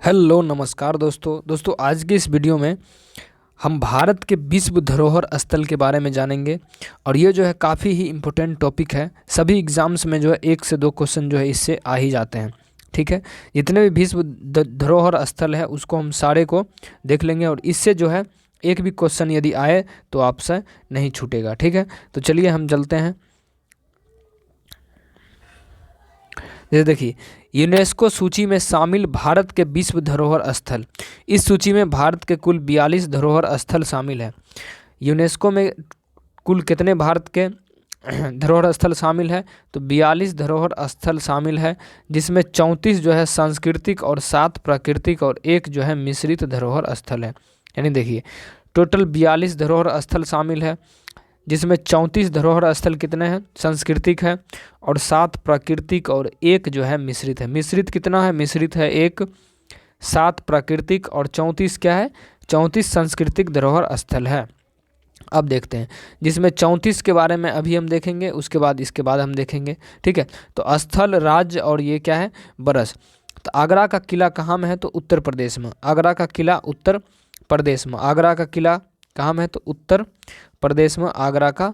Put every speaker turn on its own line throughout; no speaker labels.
Hello नमस्कार दोस्तों आज की इस वीडियो में हम भारत के विश्व धरोहर स्थल के बारे में जानेंगे। और ये जो है काफ़ी ही इम्पोर्टेंट टॉपिक है। सभी एग्ज़ाम्स में जो है 1 से 2 क्वेश्चन जो है इससे आ ही जाते हैं। ठीक है, जितने भी विश्व धरोहर स्थल है उसको हम सारे को देख लेंगे और इससे जो है एक भी क्वेश्चन यदि आए तो आपसे नहीं छूटेगा। ठीक है, तो चलिए हम चलते हैं। जैसे देखिए, यूनेस्को सूची में शामिल भारत के विश्व धरोहर स्थल। इस सूची में भारत के कुल 42 धरोहर स्थल शामिल है। यूनेस्को में कुल कितने भारत के धरोहर स्थल शामिल है? तो 42 धरोहर स्थल शामिल है, जिसमें 34 जो है सांस्कृतिक और 7 प्राकृतिक और 1 जो है मिश्रित धरोहर स्थल है। यानी देखिए टोटल 42 धरोहर स्थल शामिल है, जिसमें 34 धरोहर स्थल कितने हैं? सांस्कृतिक है और 7 प्राकृतिक और 1 जो है मिश्रित है। मिश्रित कितना है? मिश्रित है 1, 7 प्राकृतिक और 34 क्या है? 34 सांस्कृतिक धरोहर स्थल है। अब देखते हैं, जिसमें 34 के बारे में अभी हम देखेंगे, उसके बाद इसके बाद हम देखेंगे। ठीक है, तो स्थल, राज्य और ये क्या है? बरस। तो आगरा का किला कहाँ में है? तो उत्तर प्रदेश में। आगरा का किला उत्तर प्रदेश में। आगरा का किला कहाँ में है? तो उत्तर प्रदेश में आगरा का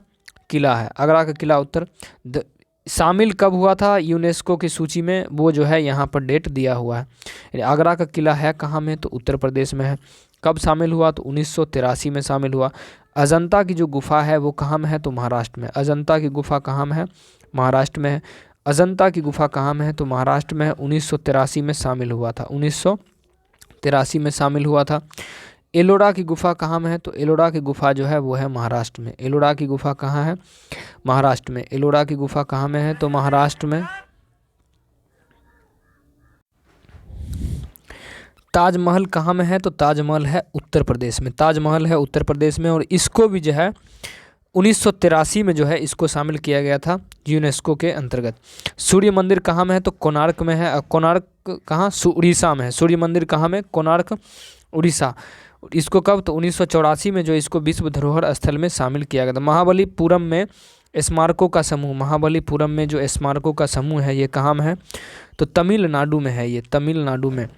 किला है। आगरा का किला शामिल कब हुआ था यूनेस्को की सूची में? वो जो है यहाँ पर डेट दिया हुआ है। आगरा का किला है कहाँ में? तो उत्तर प्रदेश में है। कब शामिल हुआ? तो 1983 में शामिल हुआ। अजंता की जो गुफा है वो कहाँ में है? तो महाराष्ट्र में। अजंता की गुफा कहाँ में है? महाराष्ट्र में है। अजंता की गुफा कहाँ में है? तो महाराष्ट्र में है। 1983 में शामिल हुआ था। 1983 में शामिल हुआ था। एलोरा की गुफा कहाँ में है? तो एलोरा की गुफा जो है वो है महाराष्ट्र में। एलोरा की गुफा कहाँ है? महाराष्ट्र में। एलोरा की गुफा कहाँ में है? तो महाराष्ट्र में। ताजमहल कहाँ में है? तो ताजमहल है उत्तर प्रदेश में। ताजमहल है उत्तर प्रदेश में और इसको भी जो है 1983 में जो है इसको शामिल किया गया था यूनेस्को के अंतर्गत। सूर्य मंदिर कहाँ में है? तो कोणार्क में है। कोणार्क कहाँ? उड़ीसा में है। सूर्य मंदिर कहाँ में? कोणार्क, उड़ीसा। इसको कब? तो 1984 में जो इसको विश्व धरोहर स्थल में शामिल किया गया था। महाबलीपुरम में स्मारकों का समूह। महाबलीपुरम में जो स्मारकों का समूह है ये कहाँ में है? तो तमिलनाडु में है। ये तमिलनाडु में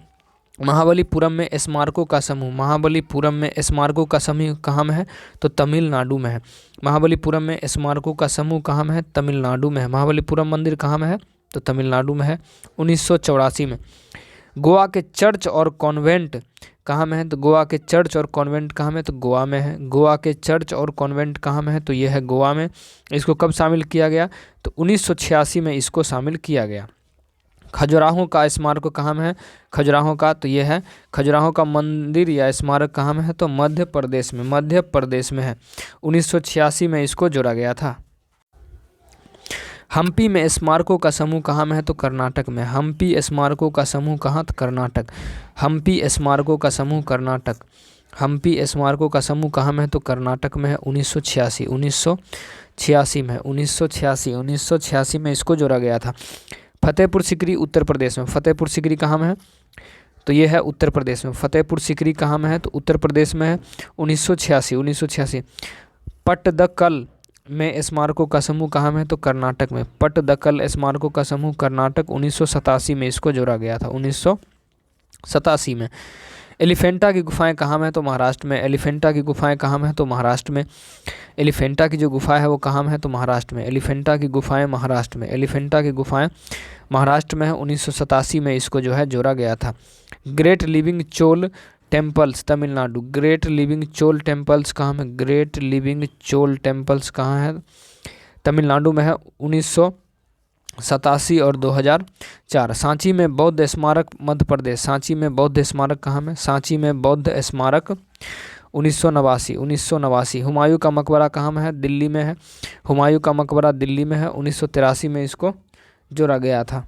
महाबलीपुरम में स्मारकों का समूह। महाबलीपुरम में स्मारकों का समूह कहाँ में है? तो तमिलनाडु में है। महाबलीपुरम में स्मारकों का समूह कहाँ में है? तमिलनाडु में है। महाबलीपुरम मंदिर कहाँ में है? तो तमिलनाडु में है। 1984 में गोवा के चर्च और कॉन्वेंट कहाँ में है? तो गोवा के चर्च और कॉन्वेंट कहाँ में? तो गोवा में है। गोवा के चर्च और कॉन्वेंट कहाँ में है? तो ये है गोवा में। इसको कब शामिल किया गया? तो 1986 में इसको शामिल किया गया। खजुराहो का स्मारक कहाँ में है? खजुराहो का तो ये है। खजुराहो का मंदिर या स्मारक कहाँ में है? तो मध्य प्रदेश में। मध्य प्रदेश में है। 1986 में इसको जोड़ा गया था। हम्पी में स्मारकों का समूह कहाँ में है? तो कर्नाटक में। हम्पी स्मारकों का समूह कहाँ? तो कर्नाटक। हम्पी स्मारकों का समूह कर्नाटक। हम्पी स्मारकों का समूह कहाँ में है? तो कर्नाटक में है। 1986 में। 1986 में इसको जोड़ा गया था। फतेहपुर सीकरी उत्तर प्रदेश में। फतेहपुर सीकरी कहाँ में है? तो ये है उत्तर प्रदेश में। फतेहपुर सीकरी कहाँ में है? तो उत्तर प्रदेश में है। 1986। पट्टदकल में स्मारकों का समूह कहाँ में है? तो कर्नाटक में। पट्टदकल स्मारकों का समूह कर्नाटक। 1987 में इसको जोड़ा गया था। 1987 में। एलिफेंटा की गुफाएं कहाँ में है? तो महाराष्ट्र में। एलिफेंटा की गुफाएं कहाँ में है? तो महाराष्ट्र में। एलिफेंटा की जो गुफा है वो कहाँ में है? तो महाराष्ट्र में। एलिफेंटा की गुफाएं महाराष्ट्र में। एलिफेंटा की गुफाएं महाराष्ट्र में है। 1987 में इसको जो है जोड़ा गया था। Great living Chola temples Tamil Nadu. Great living Chola temples कहाँ में? ग्रेट लिविंग चोल टेम्पल्स कहाँ है? तमिलनाडु में है। 1987 और 2004। सांची में बौद्ध स्मारक मध्य प्रदेश। सांची में बौद्ध स्मारक कहाँ में? सांची में बौद्ध स्मारक 1989। हुमायूं का मकबरा कहाँ में है? दिल्ली में है। हुमायूं का मकबरा दिल्ली में है। 1983 में इसको जोड़ा गया था।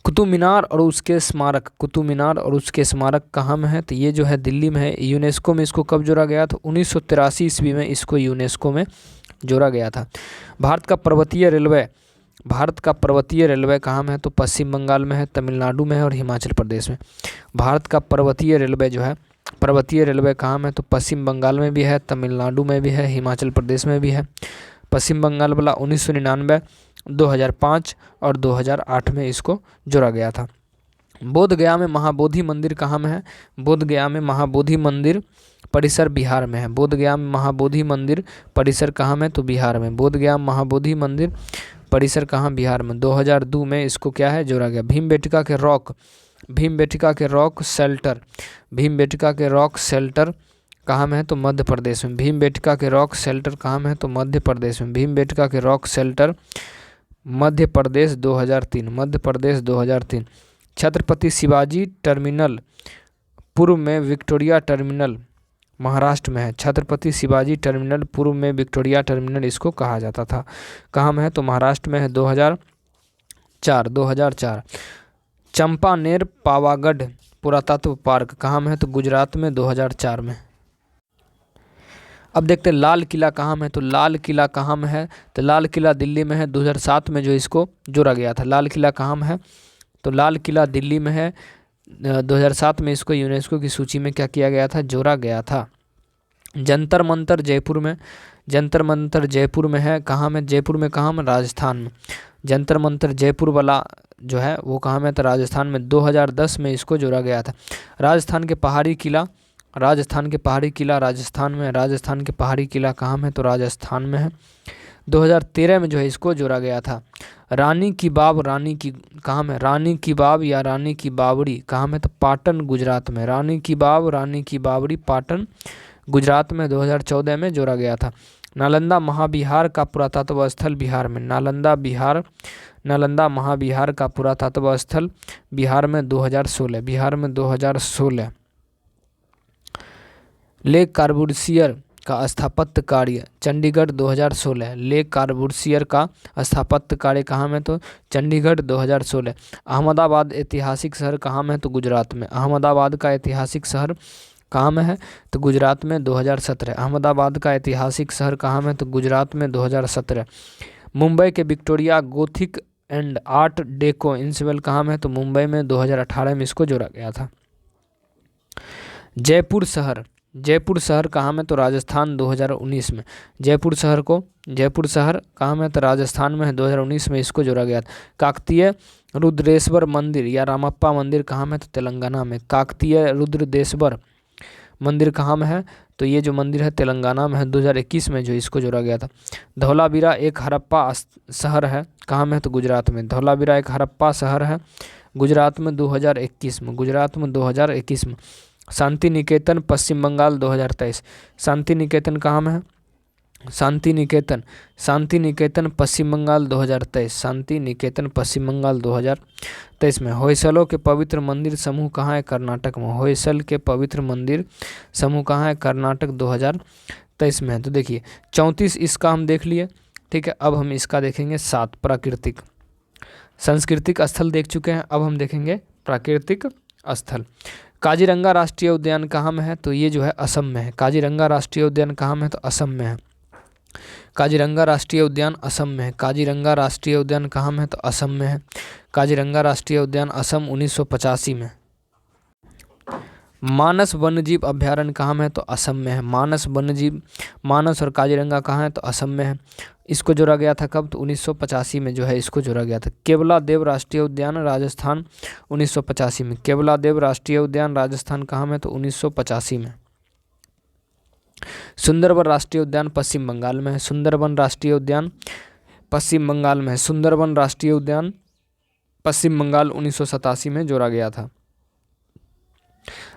कुतुब मीनार और उसके स्मारक। कुतुब मीनार और उसके स्मारक कहाँ में है? तो ये जो है दिल्ली में है। यूनेस्को में इसको कब जोड़ा गया? तो 1983 ईस्वी में इसको यूनेस्को में जोड़ा गया था। भारत का पर्वतीय रेलवे। भारत का पर्वतीय रेलवे कहाँ में है? तो पश्चिम बंगाल में है, तमिलनाडु में है और हिमाचल प्रदेश में। भारत का पर्वतीय रेलवे जो है, पर्वतीय रेलवे कहाँ में? तो पश्चिम बंगाल में भी है, तमिलनाडु में भी है, हिमाचल प्रदेश में भी है। पश्चिम बंगाल वाला 1999, 2005 और 2008 में इसको जोड़ा गया था। बोध गया में महाबोधि मंदिर कहाँ में है? बोध गया में महाबोधि मंदिर परिसर बिहार में है। बोध गया में महाबोधि मंदिर परिसर कहाँ में? तो बिहार में। बोध गया महाबोधि मंदिर परिसर कहाँ? बिहार में। 2002 में इसको क्या है? जोड़ा गया। भीमबेटका के रॉक शेल्टर, भीमबेटका के रॉक शेल्टर कहाँ में है? तो मध्य प्रदेश में। भीमबेटका के रॉक शेल्टर कहाँ में है? तो मध्य प्रदेश में। भीमबेटका के rock shelter Madhya Pradesh 2003, Madhya Pradesh 2003। Chhatrapati Shivaji terminal पूर्व में विक्टोरिया टर्मिनल महाराष्ट्र में है। छत्रपति शिवाजी टर्मिनल पूर्व में विक्टोरिया टर्मिनल इसको कहा जाता था। कहाँ में है? तो महाराष्ट्र में है। 2004। चंपानेर पावागढ़ पुरातत्व पार्क कहाँ में है? तो गुजरात में। 2004 में। अब देखते हैं लाल किला कहाँ में है? तो लाल किला कहाँ में है? तो लाल किला दिल्ली में है। 2007 में जो इसको जोड़ा गया था। लाल किला कहाँ में है? तो लाल किला दिल्ली में है। 2007 में इसको यूनेस्को की सूची में क्या किया गया था? जोड़ा गया था। जंतर मंतर जयपुर में, जंतर मंतर जयपुर में है। कहाँ में? जयपुर में। कहाँ में? राजस्थान में। जंतर मंतर जयपुर वाला जो है वो कहाँ में? तो राजस्थान में। 2010 में इसको जोड़ा गया था। राजस्थान के पहाड़ी किला, राजस्थान के पहाड़ी किला राजस्थान में। राजस्थान के पहाड़ी किला कहाँ में? तो राजस्थान में है। 2013 में जो है इसको जोड़ा गया था। रानी की बाव, रानी की कहाँ में? रानी की बाव या रानी की बावड़ी कहाँ में? तो पाटन गुजरात में। रानी की बाव, रानी की बावड़ी पाटन गुजरात में। 2014 में जोड़ा गया था। नालंदा महाविहार का पुरातत्व स्थल बिहार में। नालंदा महाविहार का पुरातत्व स्थल बिहार में। 2016, बिहार में। 2016। लेक कार्बूसियर का स्थापत्य कार्य चंडीगढ़। 2016। लेक कार्बूसियर का स्थापत्य कार्य कहाँ में? तो चंडीगढ़। 2016। अहमदाबाद ऐतिहासिक शहर कहाँ में है? तो गुजरात में। अहमदाबाद का ऐतिहासिक शहर कहाँ में है? तो गुजरात में। 2017। अहमदाबाद का ऐतिहासिक शहर कहाँ में? तो गुजरात में। 2017। मुंबई के Victoria gothic and art deco ensemble कहाँ में है? तो मुंबई में। 2018 में इसको जोड़ा गया था। जयपुर शहर, जयपुर शहर कहाँ में? तो राजस्थान। 2019 में। जयपुर शहर कहाँ में? तो राजस्थान में है। 2019 में इसको जोड़ा गया था। काकतीय रुद्रेश्वर मंदिर या रामप्पा मंदिर कहाँ में? तो तेलंगाना में। काकतीय रुद्रेश्वर मंदिर कहाँ में है? तो ये जो मंदिर है तेलंगाना में है। 2021 में जो इसको जोड़ा गया था। धौलावीरा एक हड़प्पा शहर है। कहाँ में है? तो गुजरात में। धौलावीरा एक हड़प्पा शहर है गुजरात में। 2021 में। गुजरात में। 2021 में। शांति निकेतन पश्चिम बंगाल। 2023। शांति निकेतन कहाँ में है? शांति निकेतन पश्चिम बंगाल। 2023। शांति निकेतन पश्चिम बंगाल 2023 में। होयसलों के पवित्र मंदिर समूह कहाँ है? कर्नाटक में। होयसल के पवित्र मंदिर समूह कहाँ है? कर्नाटक। 2023 में है। तो देखिए 34 इसका हम देख लिए, ठीक है। अब हम इसका देखेंगे 7 प्राकृतिक। सांस्कृतिक स्थल देख चुके हैं, अब हम देखेंगे प्राकृतिक स्थल। काजीरंगा राष्ट्रीय उद्यान कहाँ में है? तो ये जो है असम में है। काजीरंगा राष्ट्रीय उद्यान कहाँ में है? तो असम में है। काजीरंगा राष्ट्रीय उद्यान असम में है। काजीरंगा राष्ट्रीय उद्यान कहाँ में है? तो असम में है। काजीरंगा राष्ट्रीय उद्यान असम 1985 में। मानस वन्यजीव अभ्यारण्य कहाँ में है? तो असम में है। मानस और काजीरंगा कहाँ है? तो असम में है। इसको जोड़ा गया था कब? तो 1985 में जो है इसको जोड़ा गया था। केवला देव राष्ट्रीय उद्यान राजस्थान 1985 में। केवला देव राष्ट्रीय उद्यान राजस्थान कहाँ में? तो 1985 में। सुंदरबन राष्ट्रीय उद्यान पश्चिम बंगाल में है। सुंदरबन राष्ट्रीय उद्यान पश्चिम बंगाल में है। सुंदरबन राष्ट्रीय उद्यान पश्चिम बंगाल 1987 में जोड़ा गया था।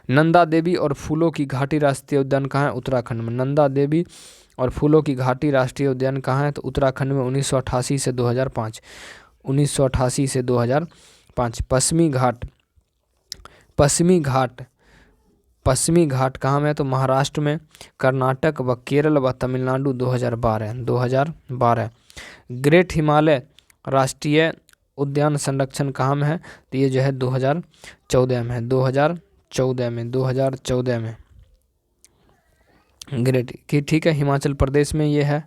नंदा देवी और फूलों की घाटी राष्ट्रीय उद्यान कहाँ है? उत्तराखंड में। नंदा देवी और फूलों की घाटी राष्ट्रीय उद्यान कहाँ है? तो उत्तराखंड में। 1988 से 2005। 1988 से 2005। पश्चिमी घाट कहाँ में है? तो महाराष्ट्र में, कर्नाटक व केरल व तमिलनाडु। 2012। ग्रेट हिमालय राष्ट्रीय उद्यान संरक्षण कहाँ में है? तो ये जो है 2014 में है। 2014 में ग्रेट की, ठीक है, हिमाचल प्रदेश में ये है।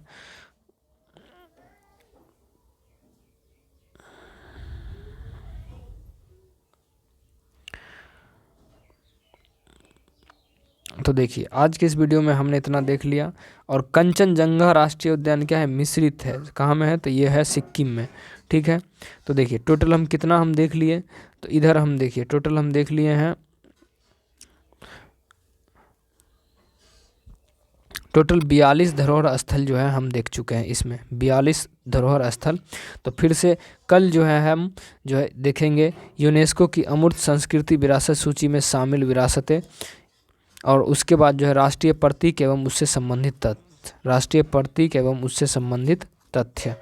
तो देखिए आज के इस वीडियो में हमने इतना देख लिया। और कंचनजंगा राष्ट्रीय उद्यान क्या है, मिश्रित है, कहाँ में है, तो ये है सिक्किम में। ठीक है, तो देखिए टोटल हम कितना हम देख लिए, तो इधर हम देखिए टोटल हम देख लिए हैं, टोटल 42 धरोहर स्थल जो है हम देख चुके हैं, इसमें 42 धरोहर स्थल। तो फिर से कल जो है हम जो है देखेंगे यूनेस्को की अमूर्त संस्कृति विरासत सूची में शामिल विरासतें, और उसके बाद जो है राष्ट्रीय प्रतीक एवं उससे संबंधित तथ्य, राष्ट्रीय प्रतीक एवं उससे संबंधित तथ्य।